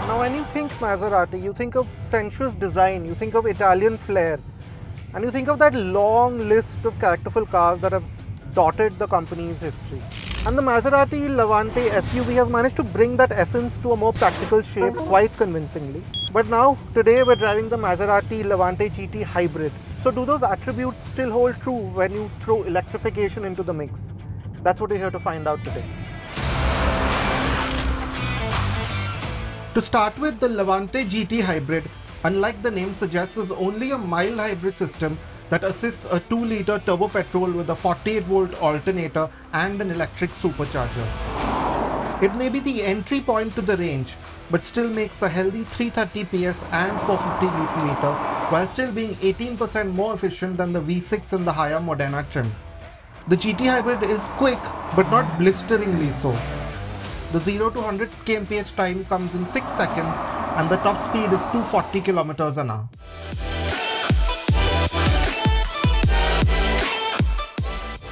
Now when you think Maserati, you think of sensuous design, you think of Italian flair, and you think of that long list of characterful cars that have dotted the company's history. And the Maserati Levante SUV has managed to bring that essence to a more practical shape quite convincingly. But now, today we're driving the Maserati Levante GT Hybrid. So do those attributes still hold true when you throw electrification into the mix? That's what we're here to find out today. To start with, the Levante GT Hybrid, unlike the name suggests, is only a mild hybrid system that assists a 2-litre turbo-petrol with a 48-volt alternator and an electric supercharger. It may be the entry point to the range, but still makes a healthy 330 PS and 450 Nm, while still being 18% more efficient than the V6 in the higher Modena trim. The GT Hybrid is quick, but not blisteringly so. The 0 to 100 kmph time comes in 6 seconds, and the top speed is 240 km an hour.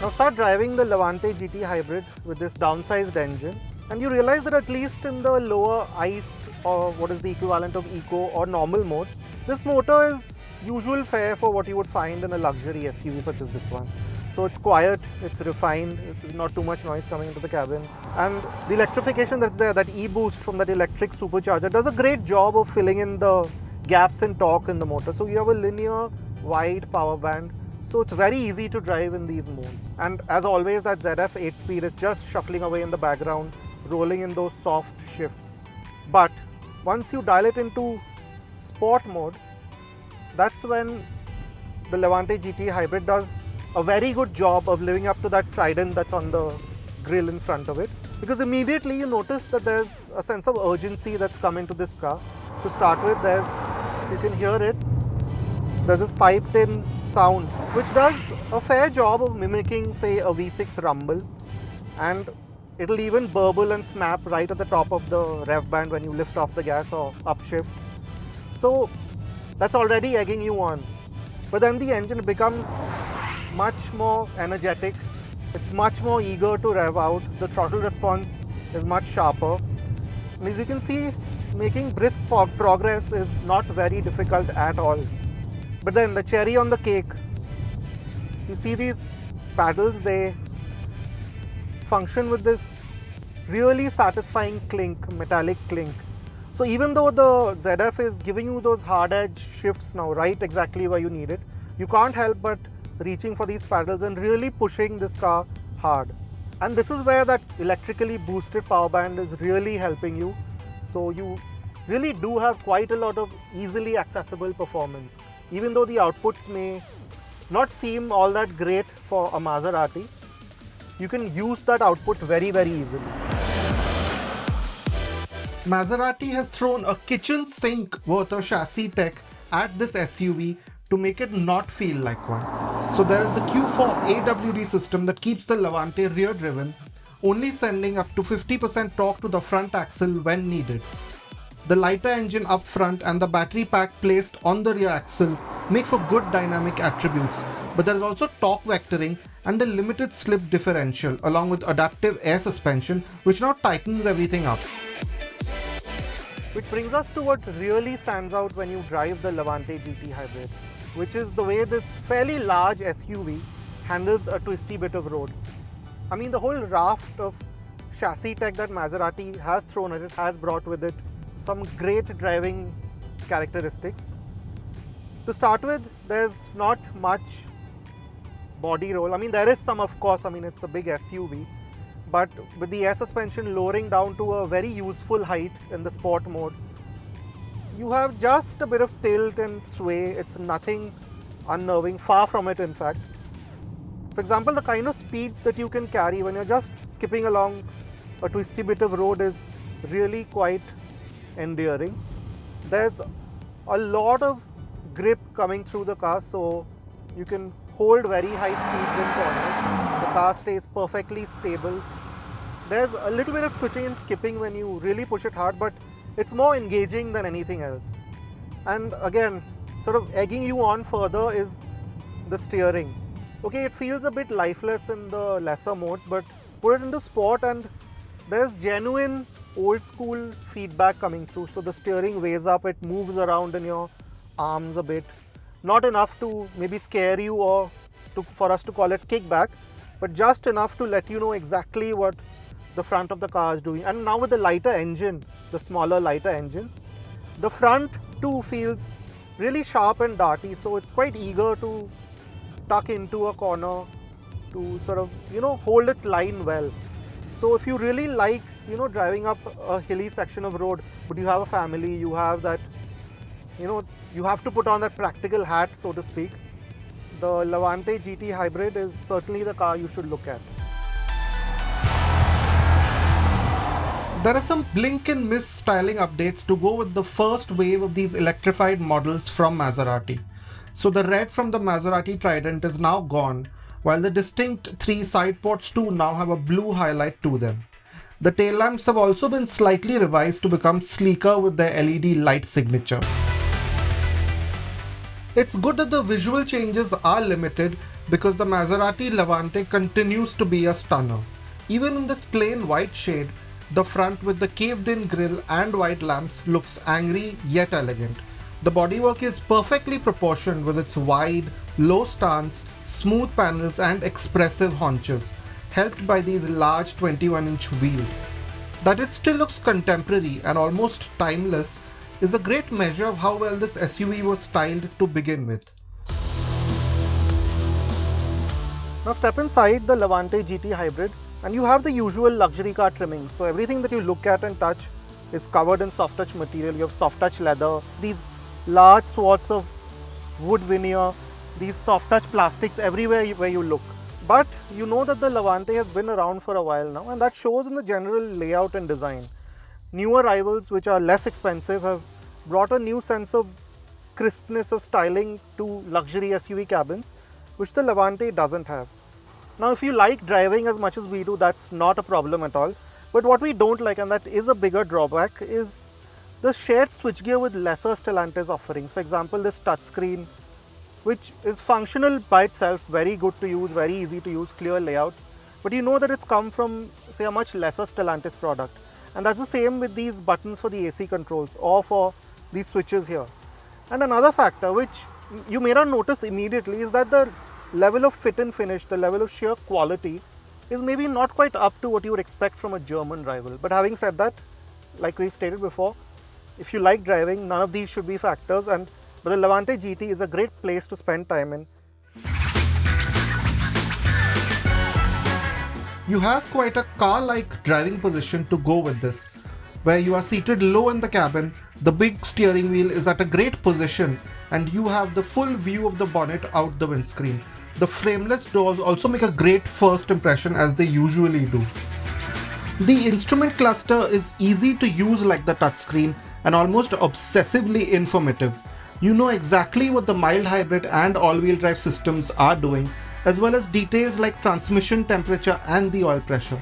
Now start driving the Levante GT Hybrid with this downsized engine, and you realize that at least in the lower ICE, or what is the equivalent of eco or normal modes, this motor is usual fare for what you would find in a luxury SUV such as this one. So it's quiet, it's refined, it's not too much noise coming into the cabin, and the electrification that's there, that e-boost from that electric supercharger, does a great job of filling in the gaps in torque in the motor. So you have a linear, wide power band. So it's very easy to drive in these modes. And as always, that ZF 8-speed is just shuffling away in the background, rolling in those soft shifts. But once you dial it into sport mode, that's when the Levante GT Hybrid does a very good job of living up to that trident that's on the grille in front of it. Because immediately you notice that there's a sense of urgency that's come into this car. To start with, you can hear it, there's this piped in sound, which does a fair job of mimicking, say, a V6 rumble, and it'll even burble and snap right at the top of the rev band when you lift off the gas or upshift. So that's already egging you on. But then the engine becomes much more energetic, it's much more eager to rev out, the throttle response is much sharper, and as you can see, making brisk progress is not very difficult at all. But then the cherry on the cake, you see these paddles, they function with this really satisfying clink, metallic clink. So even though the ZF is giving you those hard edge shifts now, right exactly where you need it, you can't help but reaching for these paddles and really pushing this car hard. And this is where that electrically boosted power band is really helping you. So you really do have quite a lot of easily accessible performance. Even though the outputs may not seem all that great for a Maserati, you can use that output very, very easily. Maserati has thrown a kitchen sink worth of chassis tech at this SUV to make it not feel like one. So there is the Q4 AWD system that keeps the Levante rear driven, only sending up to 50% torque to the front axle when needed. The lighter engine up front and the battery pack placed on the rear axle make for good dynamic attributes, but there is also torque vectoring and a limited slip differential along with adaptive air suspension, which now tightens everything up. Which brings us to what really stands out when you drive the Levante GT Hybrid, which is the way this fairly large SUV handles a twisty bit of road. I mean, the whole raft of chassis tech that Maserati has thrown at it has brought with it some great driving characteristics. To start with, there's not much body roll. I mean, there is some, of course. I mean, it's a big SUV, but with the air suspension lowering down to a very useful height in the sport mode, you have just a bit of tilt and sway. It's nothing unnerving, far from it in fact. For example, the kind of speeds that you can carry when you're just skipping along a twisty bit of road is really quite endearing. There's a lot of grip coming through the car, so you can hold very high speeds in corners. The car stays perfectly stable. There's a little bit of twitching and skipping when you really push it hard, but it's more engaging than anything else. And again, sort of egging you on further is the steering. Okay, it feels a bit lifeless in the lesser modes, but put it into sport and there's genuine old school feedback coming through. So the steering weighs up, it moves around in your arms a bit. Not enough to maybe scare you or for us to call it kickback, but just enough to let you know exactly what the front of the car is doing. And now with the lighter engine, the smaller lighter engine, the front too feels really sharp and darty, so it's quite eager to tuck into a corner to sort of, hold its line well. So if you really like, driving up a hilly section of road, but you have a family, you have that, you have to put on that practical hat, so to speak, the Levante GT Hybrid is certainly the car you should look at. There are some blink and miss styling updates to go with the first wave of these electrified models from Maserati. So the red from the Maserati Trident is now gone, while the distinct 3 side ports too now have a blue highlight to them. The tail lamps have also been slightly revised to become sleeker with their LED light signature. It's good that the visual changes are limited because the Maserati Levante continues to be a stunner. Even in this plain white shade, the front with the caved-in grille and white lamps looks angry yet elegant. The bodywork is perfectly proportioned with its wide, low stance, smooth panels and expressive haunches, helped by these large 21-inch wheels. That it still looks contemporary and almost timeless is a great measure of how well this SUV was styled to begin with. Now step inside the Levante GT Hybrid and you have the usual luxury car trimming. So everything that you look at and touch is covered in soft touch material. You have soft touch leather, these large swaths of wood veneer, these soft touch plastics everywhere where you look. But you know that the Levante has been around for a while now, and that shows in the general layout and design. Newer rivals, which are less expensive, have brought a new sense of crispness of styling to luxury SUV cabins, which the Levante doesn't have. Now if you like driving as much as we do, that's not a problem at all. But what we don't like, and that is a bigger drawback, is the shared switchgear with lesser Stellantis offerings. For example, this touchscreen, which is functional by itself, very good to use, very easy to use, clear layouts. But you know that it's come from, say, a much lesser Stellantis product. And that's the same with these buttons for the AC controls or for these switches here. And another factor which you may not notice immediately is that the level of fit and finish, the level of sheer quality is maybe not quite up to what you would expect from a German rival. But having said that, like we stated before, if you like driving, none of these should be factors, but the Levante GT is a great place to spend time in. You have quite a car-like driving position to go with this, where you are seated low in the cabin, the big steering wheel is at a great position, and you have the full view of the bonnet out the windscreen. The frameless doors also make a great first impression, as they usually do. The instrument cluster is easy to use like the touchscreen and almost obsessively informative. You know exactly what the mild hybrid and all-wheel drive systems are doing, as well as details like transmission temperature and the oil pressure.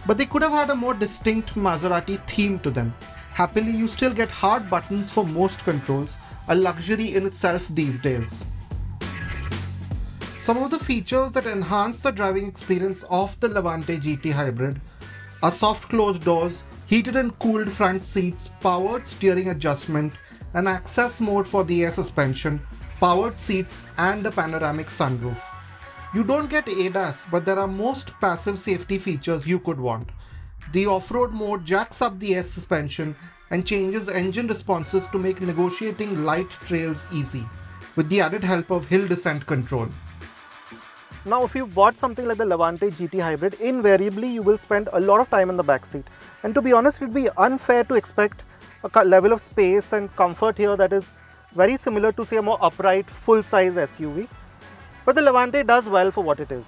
But they could have had a more distinct Maserati theme to them. Happily, you still get hard buttons for most controls, a luxury in itself these days. Some of the features that enhance the driving experience of the Levante GT Hybrid are soft closed doors, heated and cooled front seats, powered steering adjustment, an access mode for the air suspension, powered seats and a panoramic sunroof. You don't get ADAS, but there are most passive safety features you could want. The off-road mode jacks up the air suspension and changes engine responses to make negotiating light trails easy, with the added help of hill descent control. Now if you bought something like the Levante GT Hybrid, invariably you will spend a lot of time in the back seat. And to be honest, it would be unfair to expect a level of space and comfort here that is very similar to, say, a more upright, full-size SUV. But the Levante does well for what it is.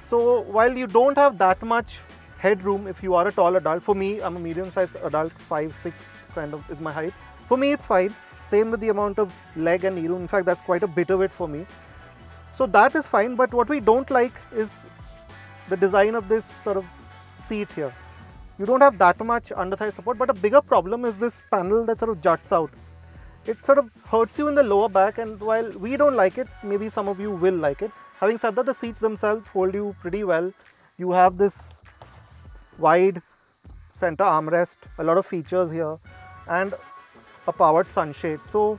So while you don't have that much headroom if you are a tall adult, for me, I'm a medium-sized adult, 5'6" kind of is my height. For me, it's fine. Same with the amount of leg and knee room. In fact, that's quite a bit of it for me. So that is fine, but what we don't like is the design of this sort of seat here. You don't have that much underthigh support, but a bigger problem is this panel that sort of juts out. It sort of hurts you in the lower back, and while we don't like it, maybe some of you will like it. Having said that, the seats themselves hold you pretty well. You have this wide center armrest, a lot of features here, and a powered sunshade. So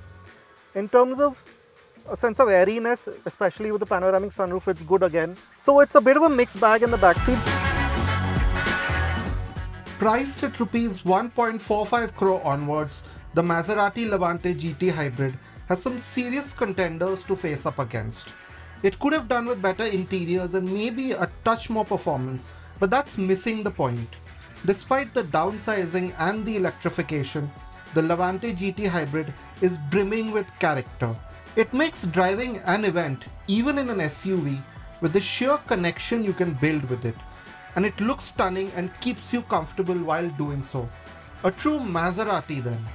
in terms of a sense of airiness, especially with the panoramic sunroof, it's good again. So it's a bit of a mixed bag in the backseat. Priced at Rs 1.45 crore onwards, the Maserati Levante GT Hybrid has some serious contenders to face up against. It could have done with better interiors and maybe a touch more performance, but that's missing the point. Despite the downsizing and the electrification, the Levante GT Hybrid is brimming with character. It makes driving an event, even in an SUV, with the sheer connection you can build with it. And it looks stunning and keeps you comfortable while doing so. A true Maserati then.